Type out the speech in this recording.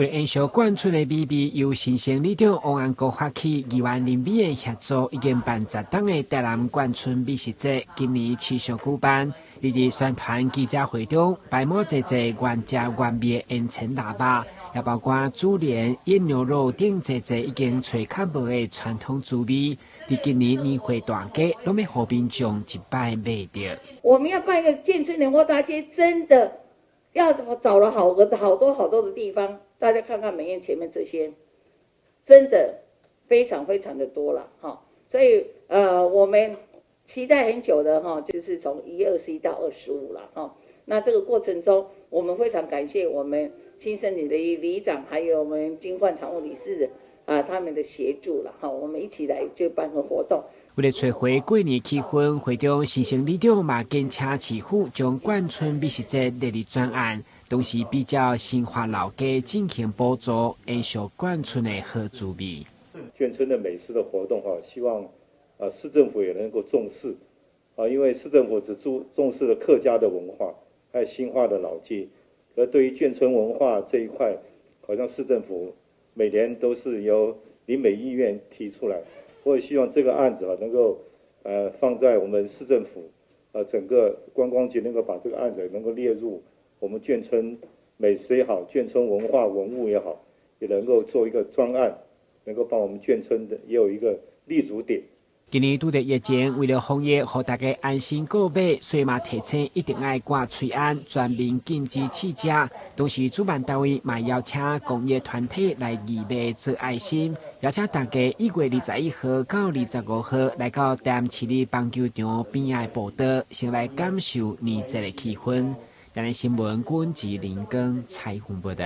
为了延续贯村的美味，由新生里长王安国发起议员林美的协助，已经办10档的台南贯村美食节，今年持续举办。你伫宣传记者会中，摆满侪原汁原味的烟尘腊肉，也包括猪莲、腌牛肉等侪已经找较无的传统滋味。伫今年年会大街，拢要和民众一摆买到。我们要办一个建村年货大街，真的要找了好多的地方，大家看看美苑前面这些，真的非常的多了哈。所以我们期待很久的哈，就是从1月21到25了哈。那这个过程中，我们非常感谢我们新生里的里长，还有我们金冠常务理事他们的协助了哈。我们一起来就办个活动。为了找回过年气氛，会中新生里长嘛跟请市府将贯村美食节列入专案，同时比较新化老街进行补助，延续贯村的好滋味。眷村的美食的活动希望市政府也能够重视因为市政府只重视了客家的文化，还有新化的老街，而对于眷村文化这一块，好像市政府每年都是由林美议院提出来。我也希望这个案子能够放在我们市政府整个观光局能够把这个案子能够列入我们眷村美食也好，眷村文化文物也好，也能够做一个专案，能够帮我们眷村的也有一个立足点。今年拄着疫情，为了防疫，让大家安心购买，所以嘛提醒一定要挂催安，全面禁止试食。同时，主办单位嘛邀请公益团体来义卖做爱心，邀请大家1月21号到25号来到台南市立棒球场边仔步道，先来感受年节的气氛。台南新闻，阮志林跟采访报道。